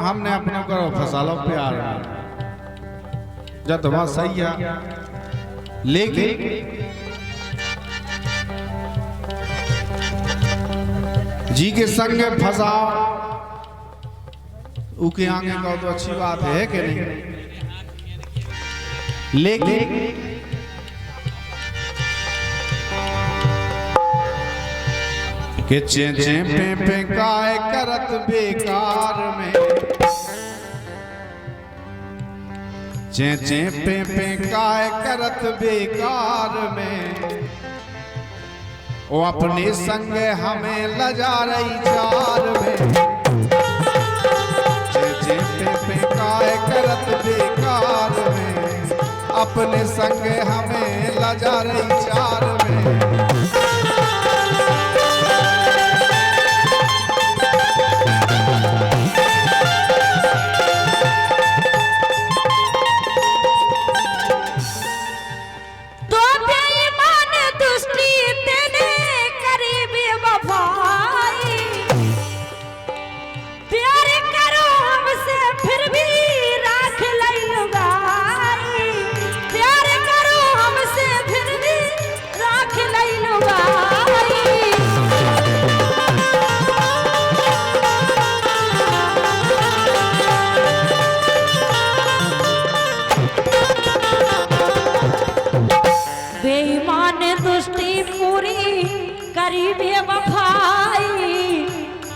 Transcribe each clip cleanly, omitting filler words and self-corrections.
हमने अपने करो फसालो प्यार जब वह सही है लेकिन जी के संग फसाओ उके आगे का तो अच्छी बात है कि नहीं, लेकिन कि चे चे पे काय करत बेकार में, चे चे पे काय करत बेकार में, वो अपने संग हमें लजा रही चार में। चे चे पे काय करत बेकार में, अपने संग हमें लजा रही चार में।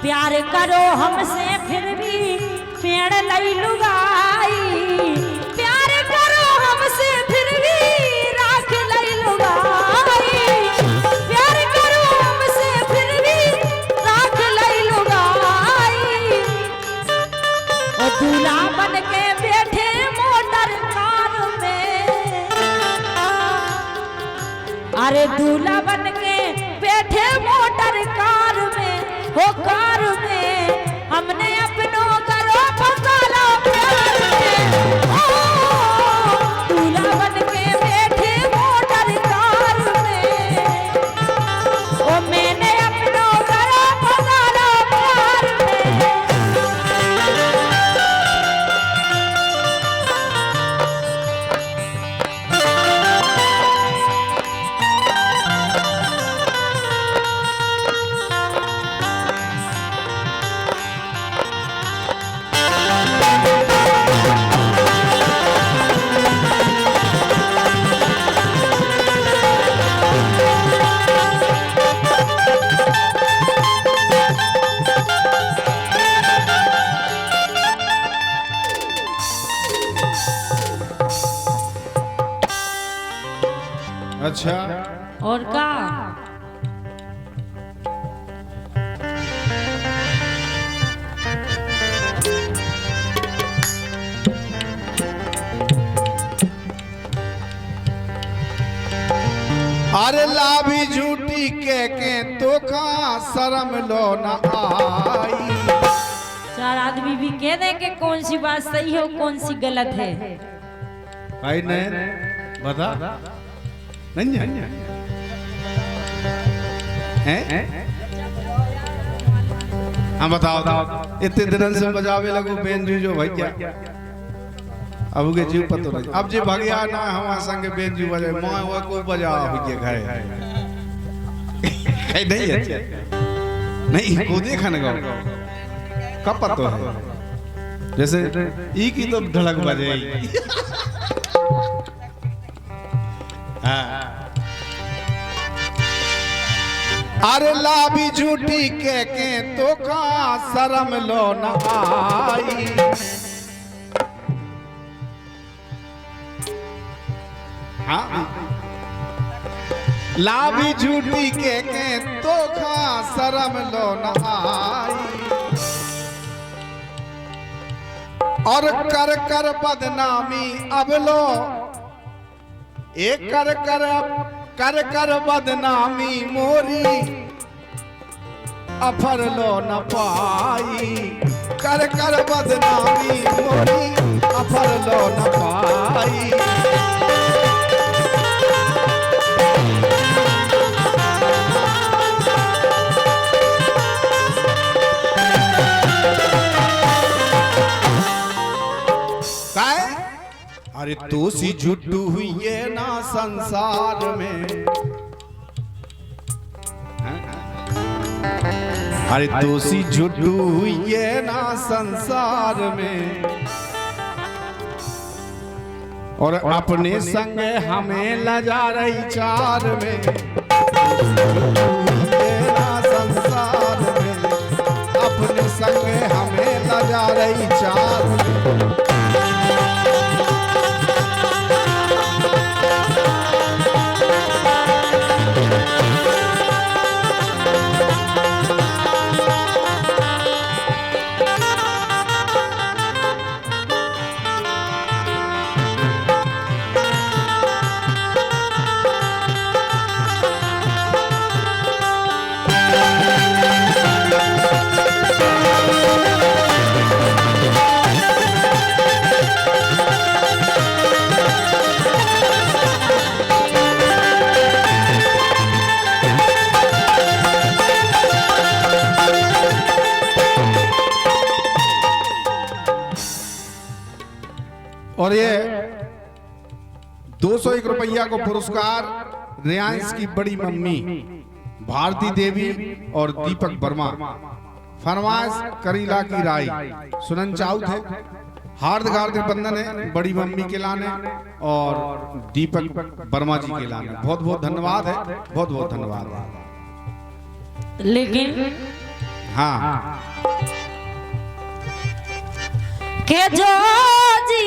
प्यार करो हमसे फिर भी पेड़ लई लुगाई, प्यार करो हमसे फिर भी राख लई लुगाई, प्यार करो हमसे फिर भी राख लई लुगाई। और दूल्हा बन के बैठे मोटर कार में, अरे दूल्हा बन के बैठे मोटर कार में, हो कार में हमने अपनों करो फसालो प्यार में। ओ दूल्हा बन के बैठे मोटर कार में, ओ मैंने अपनों करो फसालो प्यार में। अच्छा और का अरे लाभी झूठी के तो का शर्म लो न आई। चार आदमी भी कह दे कि कौन सी बात सही हो कौन सी गलत है। भाई नहीं बता नहीं हैं हम बताओ इतने दिन से बजावे लगो बेंजू जो भैया अब के जीव पतो नहीं अब जे भगिया ना हम संगे बेंजू बजे मां वो को बजा भैया घरे कहीं नहीं है नहीं को देखा ना गाओ कब पतो है जैसे ई की तो ढलक बजे अरे लाभी झूठी के तो का शर्म लो न आई। हाँ लाभी झूठी के तो का शर्म लो न आई। और कर कर बदनामी अब लो एक कर कर बदनामी मोरी अफर लो न पाई। कर कर बदनामी मोरी अफर लो न पाई। अरे दोषी झूठू हुई ये ना संसार में, अरे दोषी झूठू हुई ये ना संसार में, और अपने संग हमें लजा रही चार में, ये ना संसार में, अपने संग हमें लजा रही चार में। और ये 201 रुपया को पुरस्कार रियांश की बड़ी मम्मी भारती देवी और दीपक वर्मा, फरमाइश करीला की राय, सुनन चाउथ है। हार्दिक हार्दिक बंधन है बड़ी मम्मी के लाने और दीपक वर्मा जी के लाने। बहुत बहुत धन्यवाद है, बहुत बहुत धन्यवाद है। लेकिन हाँ के जो जी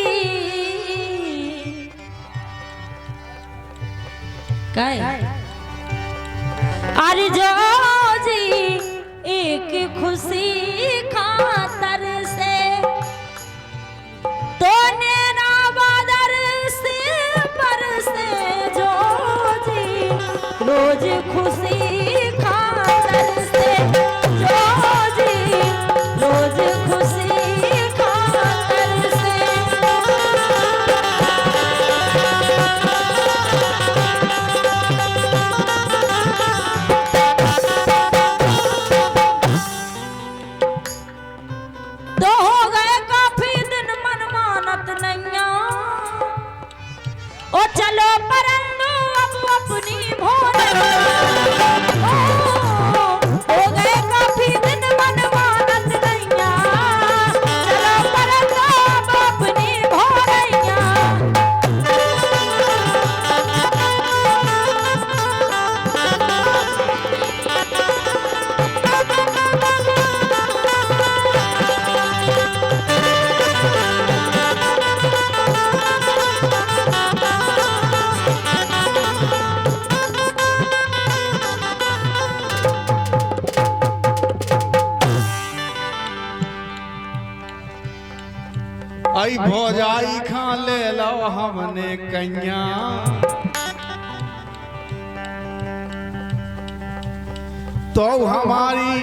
अरे जो जी एक खुशी खातर से तो नैना बादर से पर से जो जी रोज खुशी खातर से जो जी रोज खुशी खातर से तो हो गए काफी दिन मन मानत नैया ओ चलो परंदो अब अपनी भोर हो गए काफी दिन मन मानत नैया चलो परंदो अब अपनी भोरैया आई भौजाई खा ले लो हमने कन्या, तो हमारी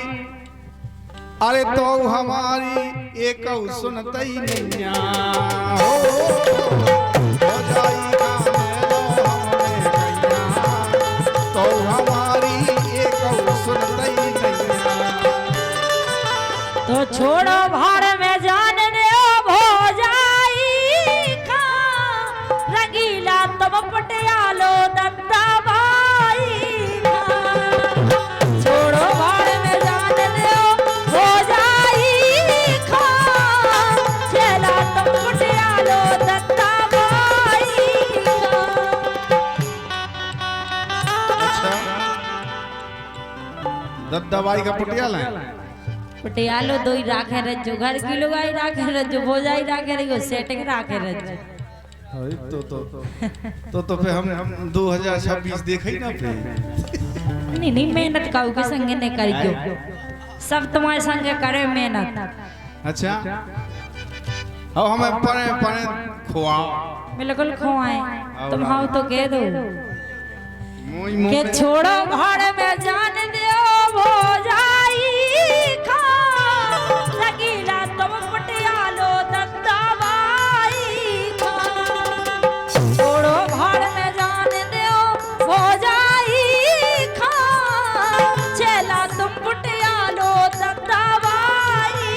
अरे तो हमारी एक सुनतई नैया हो। भौजाई खा ले लो हमने कन्या, तो हमारी एक सुनतई नैया। तो छोड़ो भाड़ में जान दे भौजाई का रंगीला तब पटियालो दत्ता भाई का छोड़ो भाड़ में जान दे भौजाई का चला तब पटियालो दत्ता भाई अच्छा दद्दाबाई का पटियाला है। पटियालो दो ही राखे रज्जो घर की लुगाई राखे रज्जो भौजाई राखे रज्जो सेटिंग राखे रज्जो तो फिर हम 2026 देखे ही ना पे। नहीं नहीं मेहनत काऊ के संगे ने करी क्यों सब तुम्हारे संगे करे मेहनत। अच्छा अब हमें पने पने खुआओ बिल्कुल खुआए तुम हाउ तो कह दो मुंह के छोड़ो भाड़ में जान दो भौजाई खा रंगीला तुम पटियालो दत्ता भाई खा छोड़ो भाड़ में जान दो भौजाई खा चला तुम पटियालो दत्ता भाई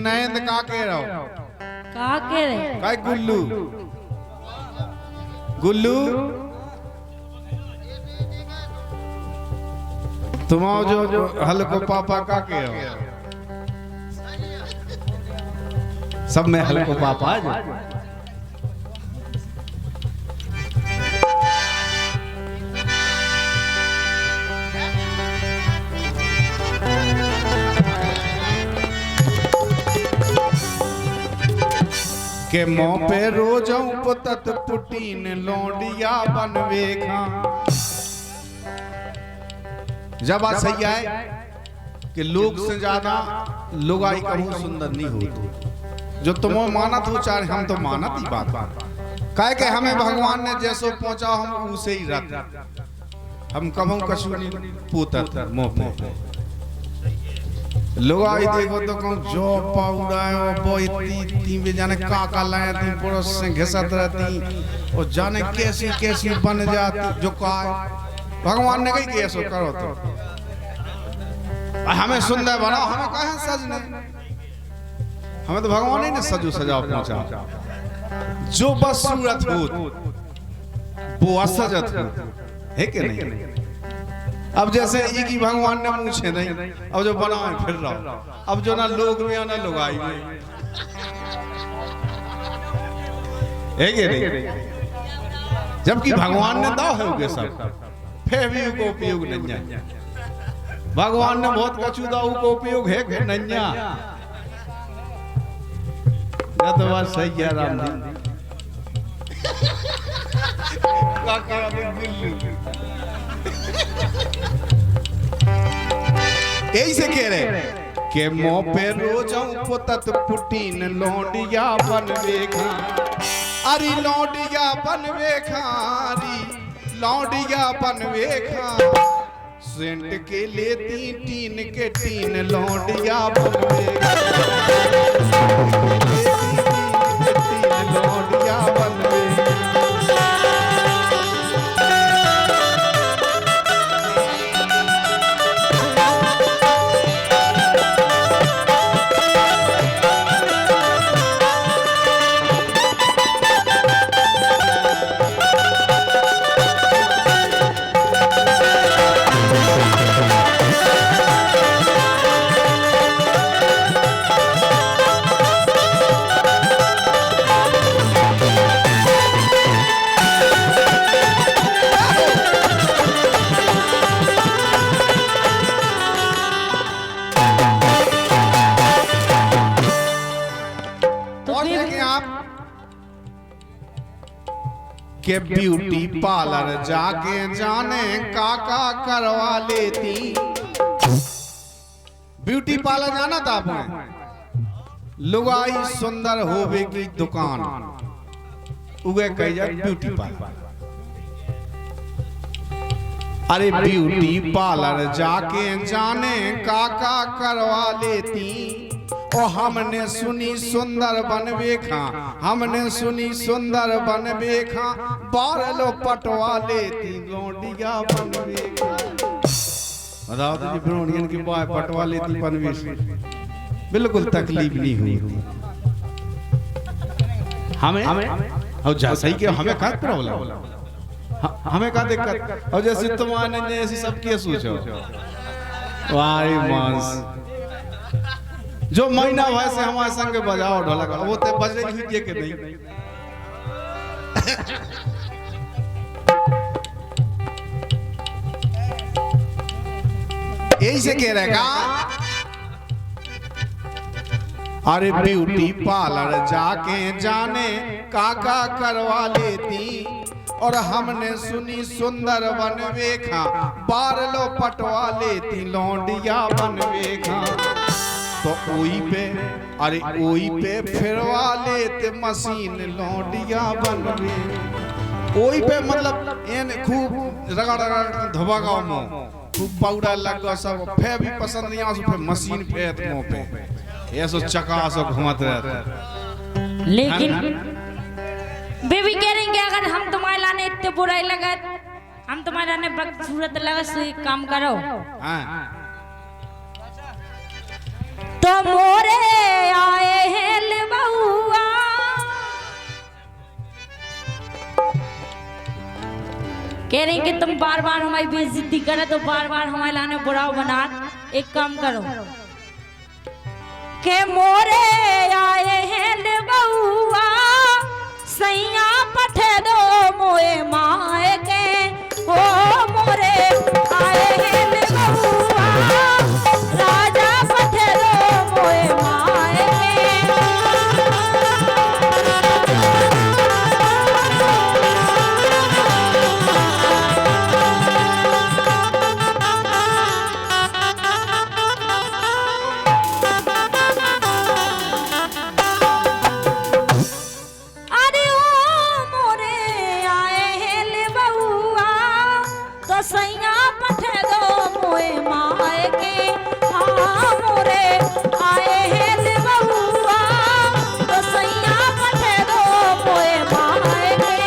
नयन का कह रहो का के रे काय गुल्लू गुल्लू तुम जो हल्को पापा का कह रहो सब में हल्को पापा जो के मों पे रोजों पुतत पुटीन लौंडिया बनवे खा। जब बात सही है कि लोग से ज्यादा लुगाई कहूँ सुंदर नहीं होती। जो तुम मानत हो चाहे हम तो मानत ही बात कहे के हमें भगवान ने जैसो पहुंचा हम उसे ही रख हम कहूँ कछु नहीं पूतत मोह पे लुगाई देखो तो कहूँ जो पाउडा है वो इतनी भी जाने का लाए थी पड़ोस से घिसत रहती और जाने कैसी कैसी बन जाती जो कहा भगवान ने कही कैसो करो तो हमें सुंदर बनाओ हमें कहा सजने हमें तो भगवान ही ने सजो सजाओ पहुंचा जो बस सूरत हो वो असजत हो है कि नहीं। अब जैसे एक ही भगवान ने पूछे नहीं अब जो बनाए फिर रहा अब जो ना लोग में ना लुगाई में है कि नहीं। जबकि भगवान ने दाव है उनके सब फिर भी उनको उपयोग नहीं है। भगवान ने बहुत कछु दाव को उपयोग है कि नहीं या तो बात सही है राम यही से कह रहे के मों पे रोजों पुतत पुटीन लौंडिया बनवे खा। अरे लौंडिया बनवे खा अरे लौंडिया बनवे खा सेंट के लेती टीन के टीन लौंडिया बनवे टीन लौंडिया बनवे के ब्यूटी पार्लर जाके जाने काका करवा लेती। ब्यूटी पार्लर जाना था आपने लुगाई सुंदर होवे की दुकान उगे कही जाए ब्यूटी पार्लर। अरे ब्यूटी पार्लर जाके जाने काका करवा लेती और हमने सुनी सुंदर बनवे खा हमने सुनी सुंदर बनवे खा बारलो पटवा लेती लौंडिया बनवे खा। बताओ तो जी ब्रोनियन की बाय पटवा लेती बनवे से बिल्कुल तकलीफ नहीं हुई हमें और जैसा ही कि हमें क्या प्रॉब्लम हमें क्या दिक्कत और जैसे तुम्हारे जैसी सबकी सोचो वाई मांस जो महीना भाई से हमारे संग बजाओ ढोलक वो तो बजेगी ही के नहीं। यही से कह रहेगा अरे ब्यूटी पार्लर जाके जाने काका करवा लेती और हमने सुनी सुंदर बनवे खा बारलो पटवा लेती लौंडिया बनवे खा। तो ओई पे अरे ओई पे फिरवा लेते मशीन लौंडिया बनवे ओई पे मतलब एन खूब रगड़ रगड़ धोबा गाँव में खूब पाउडर लग गया सब फे भी पसंद नहीं आ पे मशीन फेंक मुंह पे ऐसो चका सो घुमत रहता। लेकिन बेबी कह रही कि अगर हम तुम्हारे लाने इतने बुराई लगा हम तुम्हारे लाने बदसूरत लगा सो एक काम करो तो मोरे आए हैं ले बहुआ, कह रही कि तुम बार बार हमारी बेइज्जती करे तो बार बार हमारे लाने बुरा बना। एक काम करो के मोरे आए हैं ले बहुआ, सैया पठे दो मोए माए के। ओ मोरे आए हैं ले बहुआ, राजा पठे दो मोए माए के। अरे ओ मोरे आए हैं ले बहुआ, तो सैया पठे दो मोए माए के। हाँ मोरे आए हैं ले बहुआ, तो सैया पठे दो मोए माए के।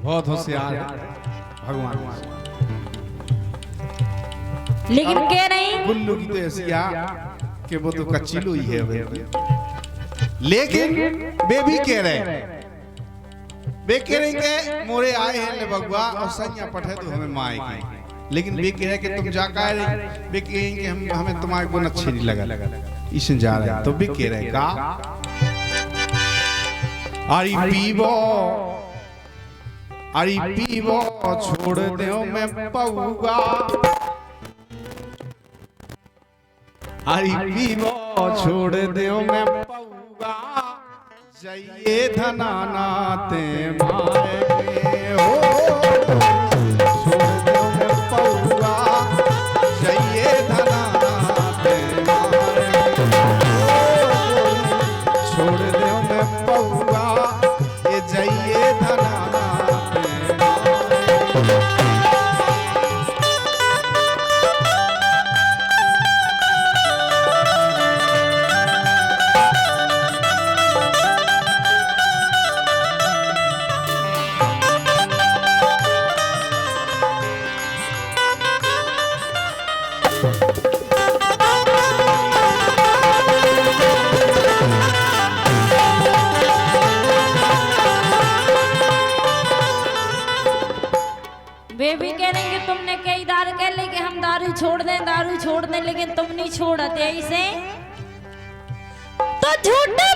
बहुत होशियार है भगवान। लेकिन कह रही गुल्लू की तो ऐसिया कि वो तो कच्ची लोई है वे। लेकिन वे भी कह रहे, वे कह रहे कि मोरे आए हैं ले बगुआ और सैया पठे तो हमें माए की। लेकिन वे कह रहे कि तुम जा कह रहे, वे कह रहे कि हमें तुम्हारे गुण अच्छे नहीं लगा, इसने जा रहे। तो वे कह रहे का अरे पीबो, अरे पीबो छोड़ दो मैं पऊगा, अरे पीबो छोड़ दो मैं पऊगा, जाइए धनाना ते माए के। हो छोड़ दो मैं पऊगा, जाइए धनाना ते माए के। छोड़ दो मैं पऊगा, ये जाइए धनाना ते माए के। वे भी कह रहे कि तुमने कई दारू कह ले कि हम दारू छोड़ दें, लेकिन तुम नहीं छोड़ते ऐसे तो झूठे